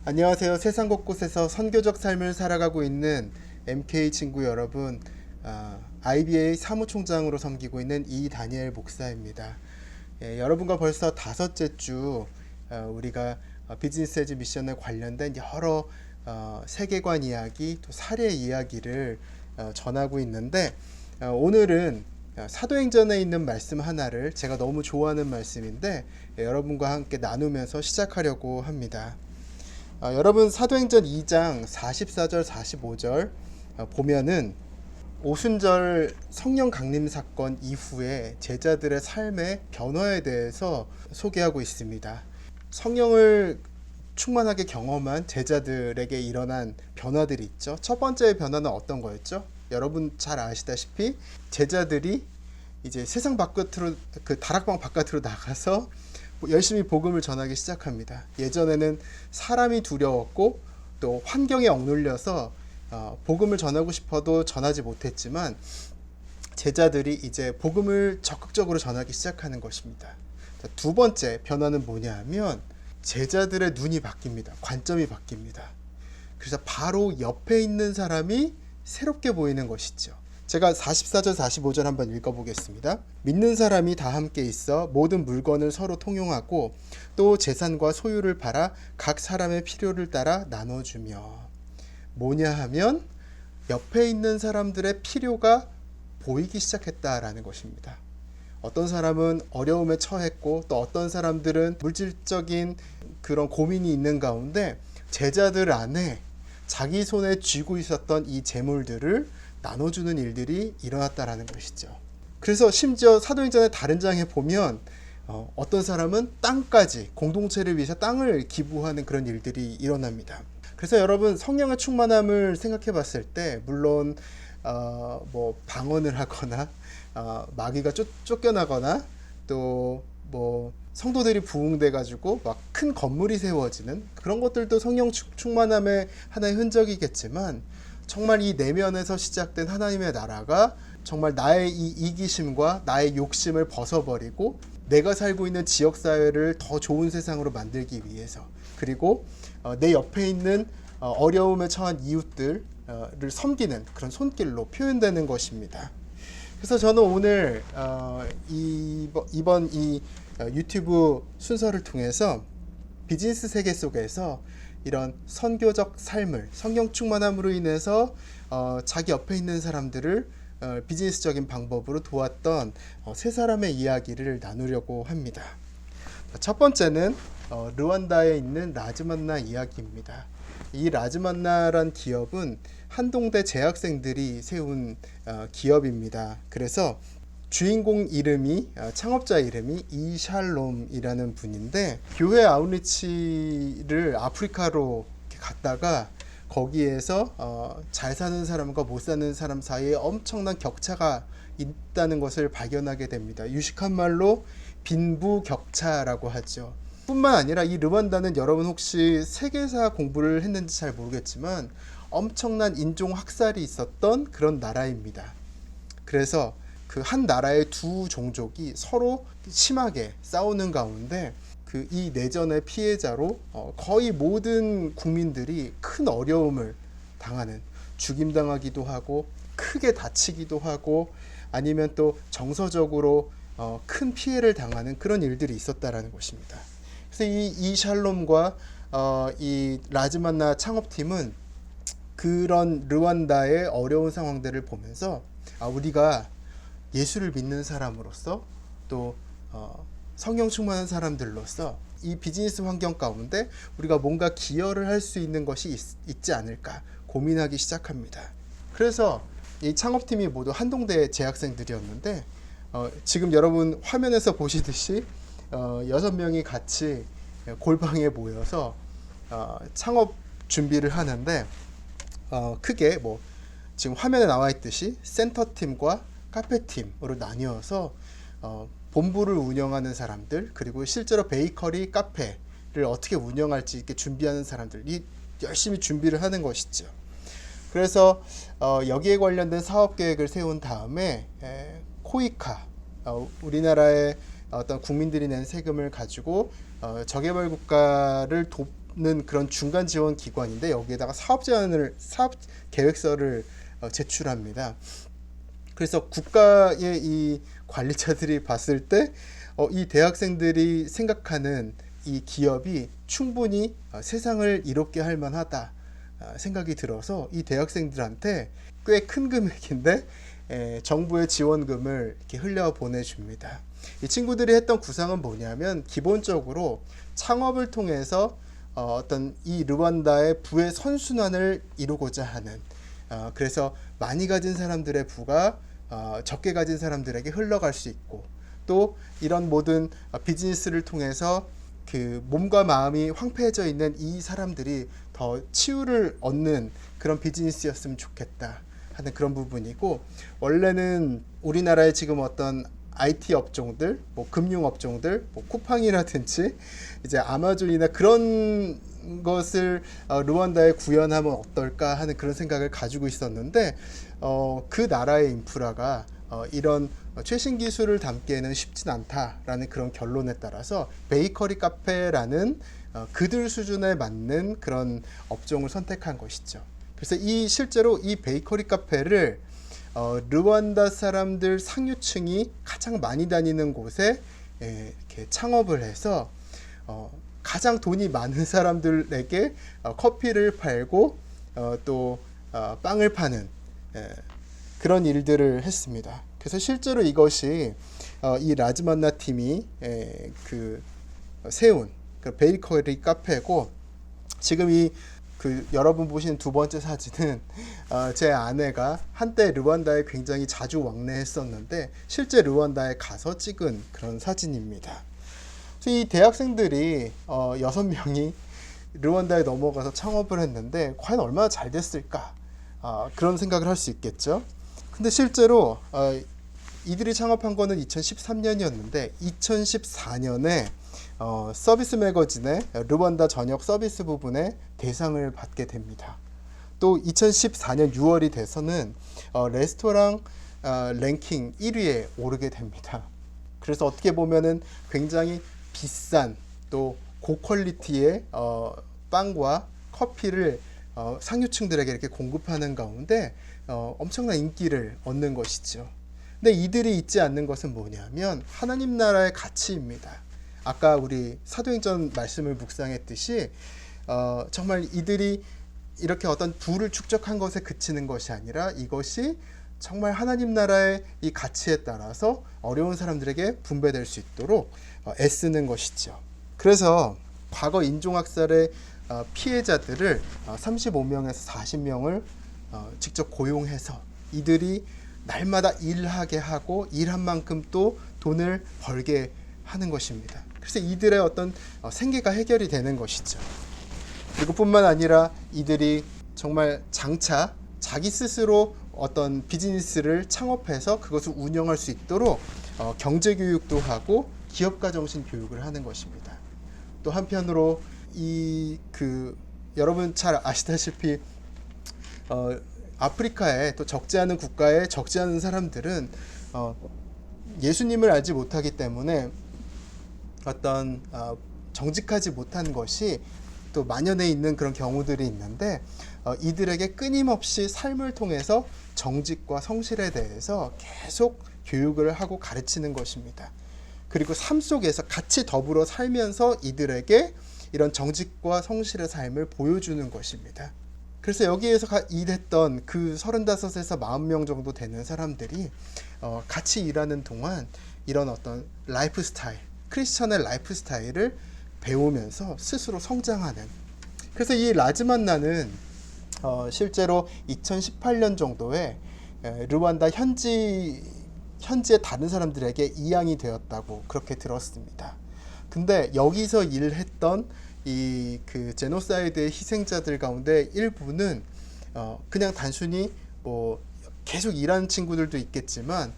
안녕하세요. 세상 곳곳에서 선교적 삶을 살아가고 있는 MK 친구 여러분, IBA 사무총장으로 섬기고 있는 이다니엘 목사입니다. 여러분과 벌써 5째 주 우리가 비즈니스 에즈 미션에 관련된 여러 세계관 이야기, 또 사례 이야기를 전하고 있는데, 오늘은 사도행전에 있는 말씀 하나를 제가 너무 좋아하는 말씀인데 여러분과 함께 나누면서 시작하려고 합니다. 여러분, 사도행전 2장 44절 45절 보면은 오순절 성령 강림 사건 이후에 제자들의 삶의 변화에 대해서 소개하고 있습니다. 성령을 충만하게 경험한 제자들에게 일어난 변화들이 있죠. 첫 번째 변화는 어떤 거였죠? 여러분 잘 아시다시피 제자들이 이제 세상 바깥으로, 그 다락방 바깥으로 나가서 열심히 복음을 전하기 시작합니다. 예전에는 사람이 두려웠고 또 환경에 억눌려서 복음을 전하고 싶어도 전하지 못했지만 제자들이 이제 복음을 적극적으로 전하기 시작하는 것입니다. 두 번째 변화는 뭐냐 하면 제자들의 눈이 바뀝니다. 관점이 바뀝니다. 그래서 바로 옆에 있는 사람이 새롭게 보이는 것이죠. 제가 44절 45절 한번 읽어보겠습니다. 믿는 사람이 다 함께 있어 모든 물건을 서로 통용하고 또 재산과 소유를 팔아 각 사람의 필요를 따라 나눠주며. 뭐냐 하면 옆에 있는 사람들의 필요가 보이기 시작했다라는 것입니다. 어떤 사람은 어려움에 처했고 또 어떤 사람들은 물질적인 그런 고민이 있는 가운데 제자들 안에 자기 손에 쥐고 있었던 이 재물들을 나눠주는 일들이 일어났다라는 것이죠. 그래서 심지어 사도행전의 다른 장에 보면 어떤 사람은 땅까지, 공동체를 위해서 땅을 기부하는 그런 일들이 일어납니다. 그래서 여러분, 성령의 충만함을 생각해 봤을 때 물론 뭐 방언을 하거나 마귀가 쫓겨나거나 또 뭐 성도들이 부흥돼 가지고 막 큰 건물이 세워지는 그런 것들도 성령 충만함의 하나의 흔적이겠지만, 정말 이 내면에서 시작된 하나님의 나라가 정말 나의 이 이기심과 나의 욕심을 벗어버리고 내가 살고 있는 지역사회를 더 좋은 세상으로 만들기 위해서, 그리고 내 옆에 있는 어려움에 처한 이웃들을 섬기는 그런 손길로 표현되는 것입니다. 그래서 저는 오늘 이번 이 유튜브 순서를 통해서 비즈니스 세계 속에서 이런 선교적 삶을 성령 충만함으로 인해서 자기 옆에 있는 사람들을 비즈니스적인 방법으로 도왔던 세 사람의 이야기를 나누려고 합니다. 첫 번째는 르완다에 있는 라즈만나 이야기입니다. 이 라즈만나란 기업은 한동대 재학생들이 세운 기업입니다. 그래서 주인공 이름이, 창업자 이름이 이샬롬이라는 분인데, 교회 아웃리치를 아프리카로 갔다가 거기에서 잘 사는 사람과 못 사는 사람 사이에 엄청난 격차가 있다는 것을 발견하게 됩니다. 유식한 말로 빈부격차라고 하죠. 뿐만 아니라 이 르완다는, 여러분 혹시 세계사 공부를 했는지 잘 모르겠지만 엄청난 인종 학살이 있었던 그런 나라입니다. 그래서 그 한 나라의 두 종족이 서로 심하게 싸우는 가운데 이 내전의 피해자로 거의 모든 국민들이 큰 어려움을 당하는, 죽임당하기도 하고 크게 다치기도 하고 아니면 또 정서적으로 큰 피해를 당하는 그런 일들이 있었다라는 것입니다. 그래서 이 샬롬과 이 라즈만나 창업팀은 그런 르완다의 어려운 상황들을 보면서 우리가 예수를 믿는 사람으로서 또 성령 충만한 사람들로서 이 비즈니스 환경 가운데 우리가 뭔가 기여를 할 수 있는 것이 있지 않을까 고민하기 시작합니다. 그래서 이 창업팀이 모두 한동대 재학생들이었는데 지금 여러분 화면에서 보시듯이 6명이 같이 골방에 모여서 창업 준비를 하는데, 크게 뭐 지금 화면에 나와 있듯이 센터팀과 카페팀으로 나뉘어서 본부를 운영하는 사람들, 그리고 실제로 베이커리, 카페를 어떻게 운영할지 이렇게 준비하는 사람들이 열심히 준비를 하는 것이죠. 그래서 여기에 관련된 사업 계획을 세운 다음에 코이카, 우리나라의 어떤 국민들이 낸 세금을 가지고 저개발 국가를 있는 그런 중간 지원 기관인데 여기에다가 사업 계획서를 제출합니다. 그래서 국가의 이 관리자들이 봤을 때 이 대학생들이 생각하는 이 기업이 충분히 세상을 이롭게 할 만하다 생각이 들어서 이 대학생들한테 꽤 큰 금액인데 정부의 지원금을 이렇게 흘려 보내줍니다. 이 친구들이 했던 구상은 뭐냐면 기본적으로 창업을 통해서 어떤 이 르완다의 부의 선순환을 이루고자 하는 그래서 많이 가진 사람들의 부가 적게 가진 사람들에게 흘러갈 수 있고 또 이런 모든 비즈니스를 통해서 그 몸과 마음이 황폐해져 있는 이 사람들이 더 치유를 얻는 그런 비즈니스였으면 좋겠다 하는 그런 부분이고 원래는 우리나라에 지금 어떤 IT 업종들, 뭐 금융 업종들, 뭐 쿠팡이라든지 이제 아마존이나 그런 것을 르완다에 구현하면 어떨까 하는 그런 생각을 가지고 있었는데 그 나라의 인프라가 이런 최신 기술을 담기에는 쉽진 않다라는 그런 결론에 따라서 베이커리 카페라는 그들 수준에 맞는 그런 업종을 선택한 것이죠. 그래서 실제로 이 베이커리 카페를 르완다 사람들 상류층이 가장 많이 다니는 곳에 이렇게 창업을 해서 가장 돈이 많은 사람들에게 커피를 팔고 또 빵을 파는 그런 일들을 했습니다. 그래서 실제로 이것이 이 라즈만나 팀이 세운 그 베이커리 카페고 지금 여러분 보시는 두 번째 사진은 제 아내가 한때 르완다에 굉장히 자주 왕래했었는데 실제 르완다에 가서 찍은 그런 사진입니다. 그래서 이 대학생들이 6명이 르완다에 넘어가서 창업을 했는데 과연 얼마나 잘 됐을까 그런 생각을 할 수 있겠죠. 근데 실제로 이들이 창업한 거는 2013년이었는데 2014년에 서비스 매거진의 르완다 전역 서비스 부분에 대상을 받게 됩니다. 또 2014년 6월이 돼서는 레스토랑 랭킹 1위에 오르게 됩니다. 그래서 어떻게 보면은 굉장히 비싼 또 고퀄리티의 빵과 커피를 상류층들에게 이렇게 공급하는 가운데 엄청난 인기를 얻는 것이죠. 근데 이들이 잊지 않는 것은 뭐냐면 하나님 나라의 가치입니다. 아까 우리 사도행전 말씀을 묵상했듯이 정말 이들이 이렇게 어떤 부를 축적한 것에 그치는 것이 아니라 이것이 정말 하나님 나라의 이 가치에 따라서 어려운 사람들에게 분배될 수 있도록 애쓰는 것이죠. 그래서 과거 인종학살의 피해자들을 35명에서 40명을 직접 고용해서 이들이 날마다 일하게 하고 일한 만큼 또 돈을 벌게 하는 것입니다. 그래서 이들의 어떤 생계가 해결이 되는 것이죠. 그리고 뿐만 아니라 이들이 정말 장차 자기 스스로 어떤 비즈니스를 창업해서 그것을 운영할 수 있도록 경제 교육도 하고 기업가 정신 교육을 하는 것입니다. 또 한편으로 여러분 잘 아시다시피 아프리카에 또 적지 않은 국가에 적지 않은 사람들은 예수님을 알지 못하기 때문에 어떤 정직하지 못한 것이 또 만연해 있는 그런 경우들이 있는데 이들에게 끊임없이 삶을 통해서 정직과 성실에 대해서 계속 교육을 하고 가르치는 것입니다. 그리고 삶 속에서 같이 더불어 살면서 이들에게 이런 정직과 성실의 삶을 보여주는 것입니다. 그래서 여기에서 일했던 그 35에서 40명 정도 되는 사람들이 같이 일하는 동안 이런 어떤 라이프 스타일, 크리스천의 라이프 스타일을 배우면서 스스로 성장하는. 그래서 이 라즈만나는 실제로 2018년 정도에 르완다 현지의 다른 사람들에게 이양이 되었다고 그렇게 들었습니다. 근데 여기서 일했던 그 제노사이드의 희생자들 가운데 일부는 그냥 단순히 뭐 계속 일하는 친구들도 있겠지만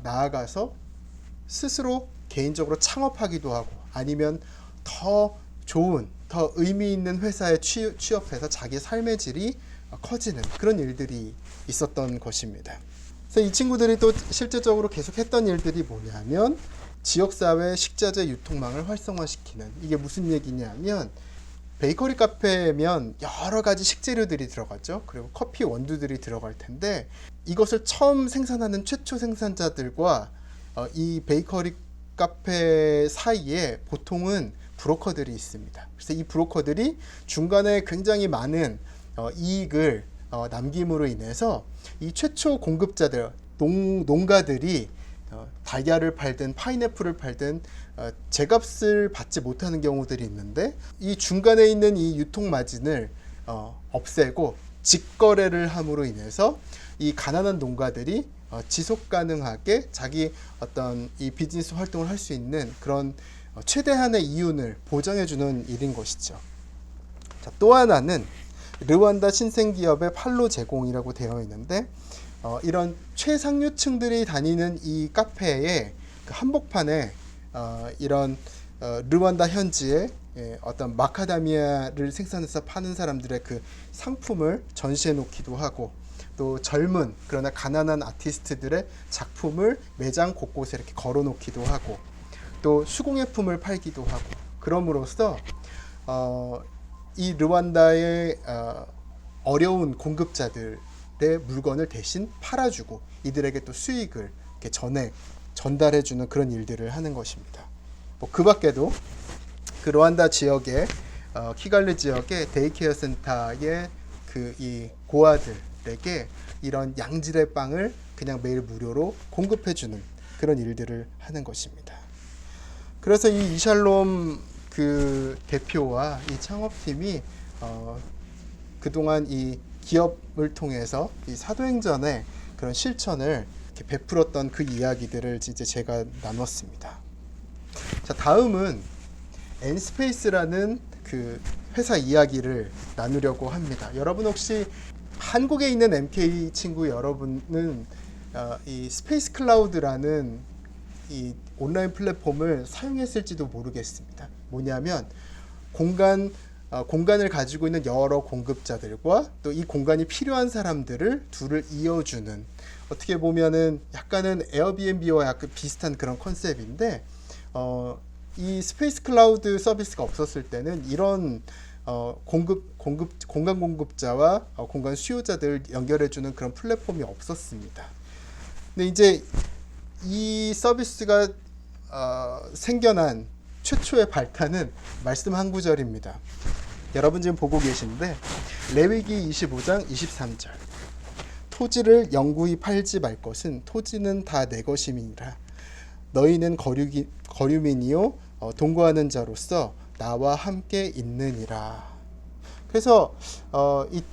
나아가서 스스로 개인적으로 창업하기도 하고 아니면 더 좋은 더 의미 있는 회사에 취업해서 자기 삶의 질이 커지는 그런 일들이 있었던 것입니다. 그래서 이 친구들이 또 실제적으로 계속 했던 일들이 뭐냐면 지역사회 식자재 유통망을 활성화시키는. 이게 무슨 얘기냐면 베이커리 카페면 여러 가지 식재료들이 들어갔죠. 그리고 커피 원두들이 들어갈 텐데 이것을 처음 생산하는 최초 생산자들과 이 베이커리 카페 사이에 보통은 브로커들이 있습니다. 그래서 이 브로커들이 중간에 굉장히 많은 이익을 남김으로 인해서 이 최초 공급자들, 농가들이 달걀을 팔든 파인애플을 팔든 제값을 받지 못하는 경우들이 있는데 이 중간에 있는 이 유통 마진을 없애고 직거래를 함으로 인해서 이 가난한 농가들이 지속 가능하게 자기 어떤 이 비즈니스 활동을 할 수 있는 그런 최대한의 이윤을 보장해 주는 일인 것이죠. 자, 또 하나는 르완다 신생기업의 판로 제공이라고 되어 있는데 이런 최상류층들이 다니는 이 카페의 그 한복판에 이런 르완다 현지의 어떤 마카다미아를 생산해서 파는 사람들의 그 상품을 전시해 놓기도 하고 또 젊은 그러나 가난한 아티스트들의 작품을 매장 곳곳에 이렇게 걸어 놓기도 하고 또 수공예품을 팔기도 하고 그럼으로써 이 르완다의 어려운 공급자들의 물건을 대신 팔아주고 이들에게 또 수익을 이렇게 전달해주는 그런 일들을 하는 것입니다. 그 밖에도 그 르완다 지역의 키갈리 지역의 데이케어 센터의 그 이 고아들에게 이런 양질의 빵을 그냥 매일 무료로 공급해주는 그런 일들을 하는 것입니다. 그래서 이 이샬롬 그 대표와 이 창업팀이 그동안 이 기업을 통해서 이 사도행전의 그런 실천을 이렇게 베풀었던 그 이야기들을 이제 제가 나눴습니다. 자, 다음은 엔스페이스라는 그 회사 이야기를 나누려고 합니다. 여러분 혹시 한국에 있는 MK 친구 여러분은 이 스페이스 클라우드라는 이 온라인 플랫폼을 사용했을지도 모르겠습니다. 뭐냐면 공간을 가지고 있는 여러 공급자들과 또 이 공간이 필요한 사람들을 둘을 이어주는 어떻게 보면은 약간은 에어비앤비와 약간 비슷한 그런 컨셉인데 이 스페이스 클라우드 서비스가 없었을 때는 이런 공간 공급자와 공간 수요자들 연결해주는 그런 플랫폼이 없었습니다. 근데 이제 이 서비스가 생겨난 최초의 발단은 말씀 한 구절입니다. 여러분 지금 보고 계신데 레위기 25장 23절 토지를 영구히 팔지 말 것은 토지는 다 내 것임이니라. 너희는 거류민이요 동거하는 자로서 나와 함께 있느니라. 그래서 이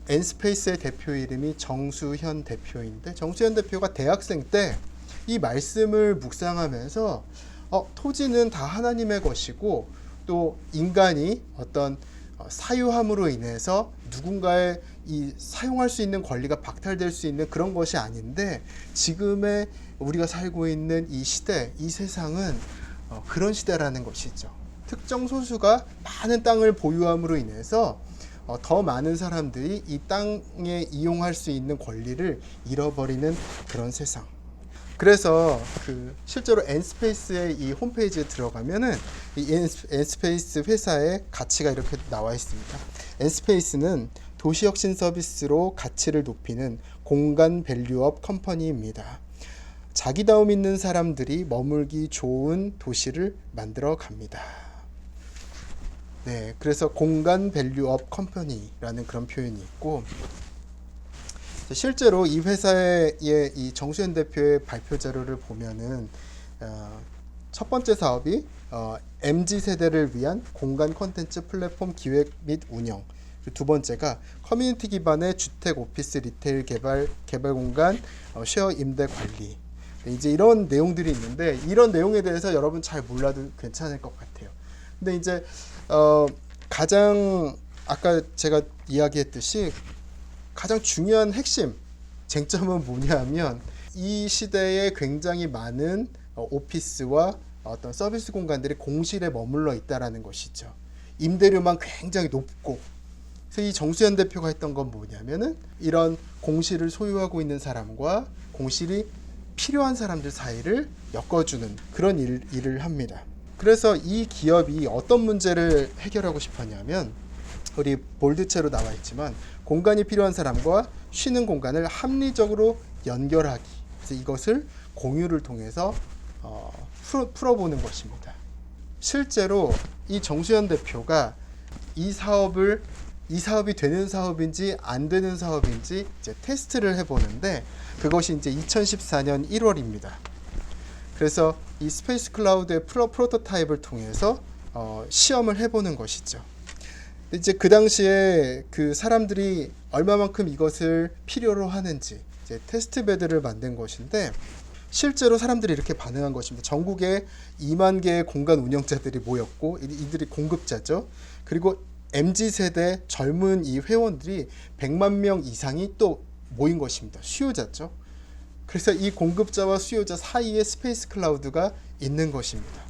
엔스페이스의 대표 이름이 정수현 대표인데 정수현 대표가 대학생 때 이 말씀을 묵상하면서 토지는 다 하나님의 것이고 또 인간이 어떤 사유함으로 인해서 누군가의 이 사용할 수 있는 권리가 박탈될 수 있는 그런 것이 아닌데 지금의 우리가 살고 있는 이 시대, 이 세상은 그런 시대라는 것이죠. 특정 소수가 많은 땅을 보유함으로 인해서 더 많은 사람들이 이 땅에 이용할 수 있는 권리를 잃어버리는 그런 세상. 그래서 실제로 엔스페이스의 이 홈페이지에 들어가면은 이 엔스페이스 회사의 가치가 이렇게 나와 있습니다. 엔스페이스는 도시혁신 서비스로 가치를 높이는 공간 밸류업 컴퍼니입니다. 자기다움 있는 사람들이 머물기 좋은 도시를 만들어 갑니다. 네, 그래서 공간 밸류업 컴퍼니라는 그런 표현이 있고 실제로 이 회사의 이 정수현 대표의 발표 자료를 보면은 첫 번째 사업이 MZ 세대를 위한 공간 콘텐츠 플랫폼 기획 및 운영. 두 번째가 커뮤니티 기반의 주택, 오피스, 리테일 개발 공간 쉐어 임대 관리. 이제 이런 내용들이 있는데 이런 내용에 대해서 여러분 잘 몰라도 괜찮을 것 같아요. 근데 이제 가장 아까 제가 이야기했듯이 가장 중요한 핵심 쟁점은 뭐냐면 이 시대에 굉장히 많은 오피스와 어떤 서비스 공간들이 공실에 머물러 있다라는 것이죠. 임대료만 굉장히 높고 그래서 이 정수현 대표가 했던 건 뭐냐면은 이런 공실을 소유하고 있는 사람과 공실이 필요한 사람들 사이를 엮어주는 그런 일을 합니다. 그래서 이 기업이 어떤 문제를 해결하고 싶었냐면, 우리 볼드체로 나와 있지만 공간이 필요한 사람과 쉬는 공간을 합리적으로 연결하기. 그래서 이것을 공유를 통해서 풀어보는 것입니다. 실제로 이 정수현 대표가 이 사업이 되는 사업인지 안 되는 사업인지 이제 테스트를 해보는데, 그것이 이제 2014년 1월입니다. 그래서 이 스페이스 클라우드의 프로토타입을 통해서 시험을 해보는 것이죠. 이제 그 당시에 그 사람들이 얼마만큼 이것을 필요로 하는지 이제 테스트 베드를 만든 것인데, 실제로 사람들이 이렇게 반응한 것입니다. 전국에 2만 개의 공간 운영자들이 모였고, 이들이 공급자죠. 그리고 MZ세대 젊은 이 회원들이 100만 명 이상이 또 모인 것입니다. 수요자죠. 그래서 이 공급자와 수요자 사이에 스페이스 클라우드가 있는 것입니다.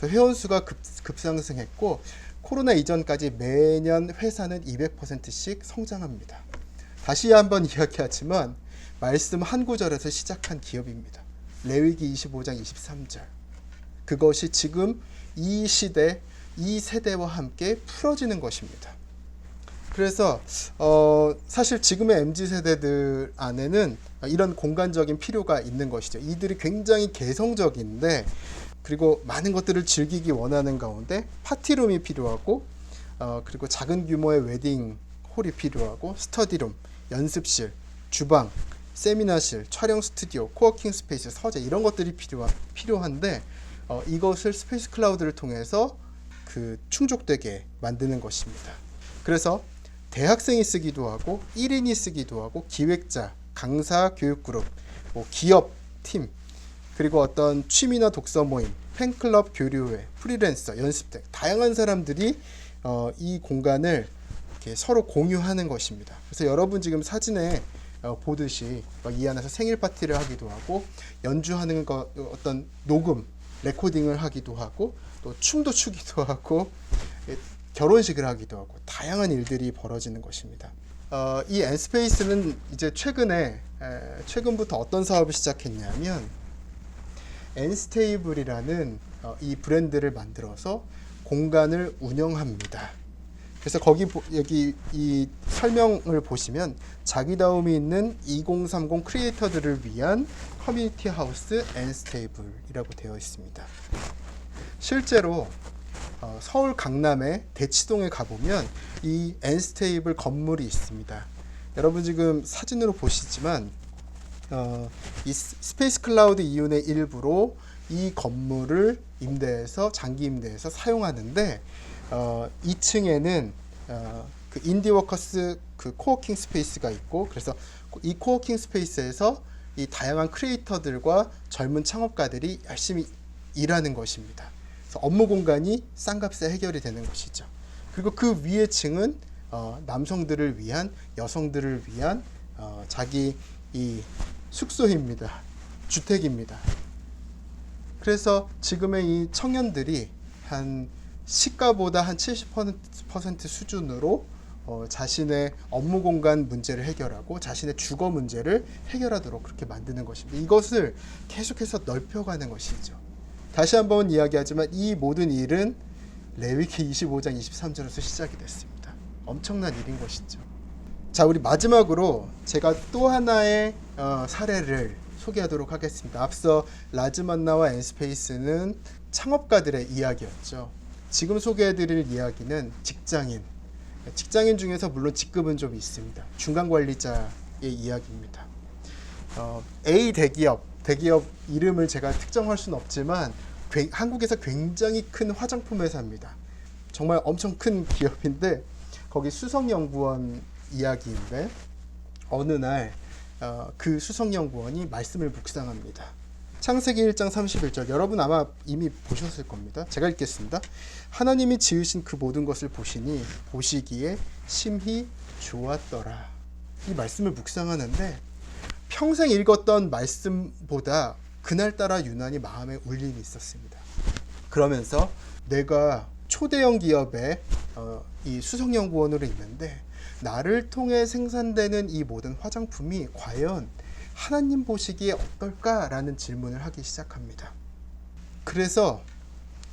회원수가 급상승했고, 코로나 이전까지 매년 회사는 200%씩 성장합니다. 다시 한번 이야기하지만 말씀 한 구절에서 시작한 기업입니다. 레위기 25장 23절. 그것이 지금 이 시대, 이 세대와 함께 풀어지는 것입니다. 그래서 사실 지금의 MZ세대들 안에는 이런 공간적인 필요가 있는 것이죠. 이들이 굉장히 개성적인데, 그리고 많은 것들을 즐기기 원하는 가운데 파티룸이 필요하고, 그리고 작은 규모의 웨딩 홀이 필요하고, 스터디룸, 연습실, 주방, 세미나실, 촬영 스튜디오, 코워킹 스페이스, 서재, 이런 것들이 필요한데, 이것을 스페이스 클라우드를 통해서 충족되게 만드는 것입니다. 그래서 대학생이 쓰기도 하고 1인이 쓰기도 하고, 기획자, 강사, 교육그룹, 기업, 팀, 그리고 어떤 취미나 독서 모임, 팬클럽, 교류회, 프리랜서, 연습생, 다양한 사람들이 이 공간을 이렇게 서로 공유하는 것입니다. 그래서 여러분 지금 사진에 보듯이 이 안에서 생일 파티를 하기도 하고, 연주하는 것, 어떤 녹음, 레코딩을 하기도 하고, 또 춤도 추기도 하고, 결혼식을 하기도 하고, 다양한 일들이 벌어지는 것입니다. 이 엔스페이스는 이제 최근부터 어떤 사업을 시작했냐면, 엔스테이블이라는 이 브랜드를 만들어서 공간을 운영합니다. 그래서 여기 이 설명을 보시면 자기다움이 있는 2030 크리에이터들을 위한 커뮤니티 하우스 엔스테이블이라고 되어 있습니다. 실제로 서울 강남의 대치동에 가보면 이 엔스테이블 건물이 있습니다. 여러분 지금 사진으로 보시지만 이 스페이스 클라우드 이윤의 일부로 이 건물을 장기 임대해서 사용하는데, 2층에는 그 인디워커스 코워킹 스페이스가 있고, 그래서 이 코워킹 스페이스에서 이 다양한 크리에이터들과 젊은 창업가들이 열심히 일하는 것입니다. 그래서 업무 공간이 싼값에 해결이 되는 것이죠. 그리고 그 위의 층은 남성들을 위한, 여성들을 위한 자기 이 숙소입니다. 주택입니다. 그래서 지금의 이 청년들이 한 시가보다 한 70% 수준으로 자신의 업무 공간 문제를 해결하고 자신의 주거 문제를 해결하도록 그렇게 만드는 것입니다. 이것을 계속해서 넓혀가는 것이죠. 다시 한번 이야기하지만 이 모든 일은 레위기 25장 23절에서 시작이 됐습니다. 엄청난 일인 것이죠. 자, 우리 마지막으로 제가 또 하나의 사례를 소개하도록 하겠습니다. 앞서 라즈만나와 엔스페이스는 창업가들의 이야기였죠. 지금 소개해드릴 이야기는 직장인 중에서 물론 직급은 좀 있습니다. 중간관리자의 이야기입니다. A 대기업 이름을 제가 특정할 수는 없지만 한국에서 굉장히 큰 화장품 회사입니다. 정말 엄청 큰 기업인데, 거기 수석연구원 이야기인데, 어느 날 그 수석연구원이 말씀을 묵상합니다. 창세기 1장 31절, 여러분 아마 이미 보셨을 겁니다. 제가 읽겠습니다. 하나님이 지으신 그 모든 것을 보시기에 심히 좋았더라. 이 말씀을 묵상하는데, 평생 읽었던 말씀보다 그날따라 유난히 마음에 울림이 있었습니다. 그러면서 내가 초대형 기업의 이 수석연구원으로 있는데, 나를 통해 생산되는 이 모든 화장품이 과연 하나님 보시기에 어떨까라는 질문을 하기 시작합니다. 그래서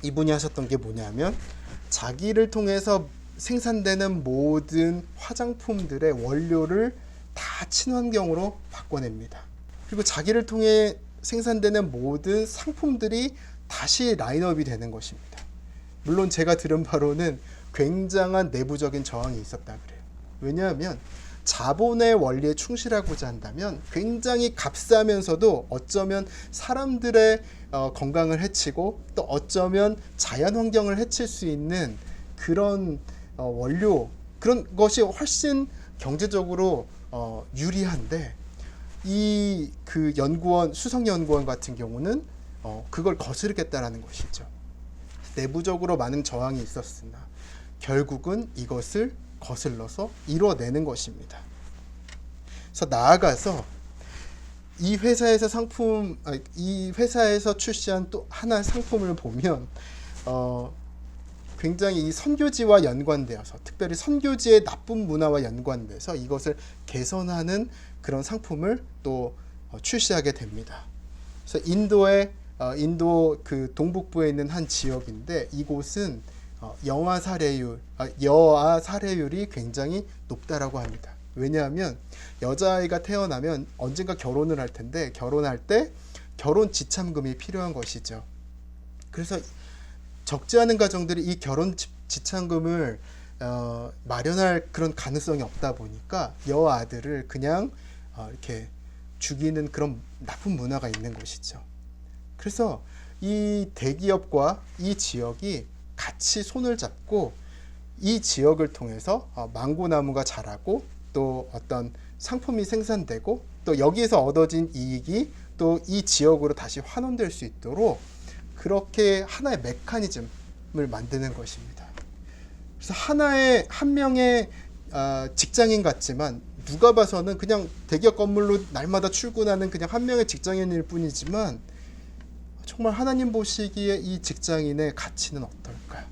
이분이 하셨던 게 뭐냐면 자기를 통해서 생산되는 모든 화장품들의 원료를 다 친환경으로 바꿔냅니다. 그리고 자기를 통해 생산되는 모든 상품들이 다시 라인업이 되는 것입니다. 물론 제가 들은 바로는 굉장한 내부적인 저항이 있었다 그래요. 왜냐하면 자본의 원리에 충실하고자 한다면 굉장히 값싸면서도 어쩌면 사람들의 건강을 해치고 또 어쩌면 자연 환경을 해칠 수 있는 그런 원료, 그런 것이 훨씬 경제적으로 유리한데 이 그 연구원, 수석 연구원 같은 경우는 그걸 거스르겠다라는 것이죠. 내부적으로 많은 저항이 있었으나 결국은 이것을 거슬러서 이뤄내는 것입니다. 그래서 나아가서 이 회사에서 출시한 또 하나의 상품을 보면 굉장히 이 선교지와 연관되어서, 특별히 선교지의 나쁜 문화와 연관돼서 이것을 개선하는 그런 상품을 또 출시하게 됩니다. 그래서 인도 그 동북부에 있는 한 지역인데 이곳은 여아 살해율이 굉장히 높다라고 합니다. 왜냐하면 여자아이가 태어나면 언젠가 결혼을 할 텐데 결혼할 때 결혼 지참금이 필요한 것이죠. 그래서 적지 않은 가정들이 이 결혼 지참금을 마련할 그런 가능성이 없다 보니까 여아들을 그냥 이렇게 죽이는 그런 나쁜 문화가 있는 것이죠. 그래서 이 대기업과 이 지역이 같이 손을 잡고 이 지역을 통해서 망고나무가 자라고 또 어떤 상품이 생산되고 또 여기에서 얻어진 이익이 또 이 지역으로 다시 환원될 수 있도록 그렇게 하나의 메커니즘을 만드는 것입니다. 그래서 한 명의 직장인 같지만 누가 봐서는 그냥 대기업 건물로 날마다 출근하는 그냥 한 명의 직장인일 뿐이지만 정말 하나님 보시기에 이 직장인의 가치는 어떨까?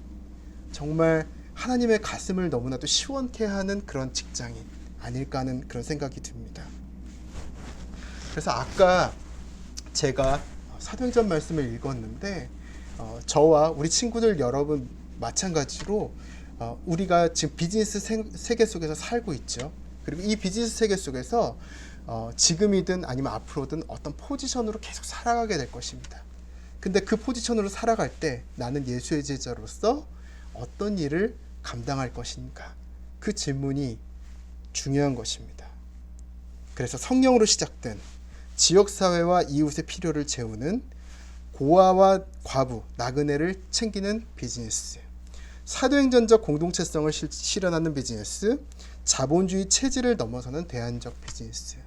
정말 하나님의 가슴을 너무나도 시원케 하는 그런 직장인 아닐까 하는 그런 생각이 듭니다. 그래서 아까 제가 사도행전 말씀을 읽었는데 저와 우리 친구들 여러분 마찬가지로 우리가 지금 비즈니스 세계 속에서 살고 있죠. 그리고 이 비즈니스 세계 속에서 지금이든 아니면 앞으로든 어떤 포지션으로 계속 살아가게 될 것입니다. 근데 그 포지션으로 살아갈 때 나는 예수의 제자로서 어떤 일을 감당할 것인가? 그 질문이 중요한 것입니다. 그래서 성령으로 시작된 지역사회와 이웃의 필요를 채우는 고아와 과부, 나그네를 챙기는 비즈니스, 사도행전적 공동체성을 실현하는 비즈니스, 자본주의 체질을 넘어서는 대안적 비즈니스.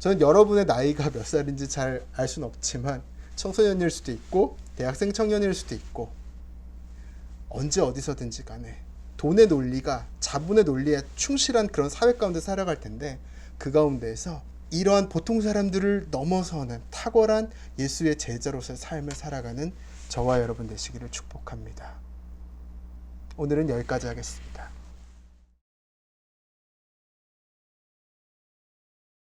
저는 여러분의 나이가 몇 살인지 잘 알 수는 없지만 청소년일 수도 있고 대학생 청년일 수도 있고 언제 어디서든지 간에 돈의 논리가 자본의 논리에 충실한 그런 사회 가운데 살아갈 텐데 그 가운데에서 이러한 보통 사람들을 넘어서는 탁월한 예수의 제자로서의 삶을 살아가는 저와 여러분 되시기를 축복합니다. 오늘은 여기까지 하겠습니다.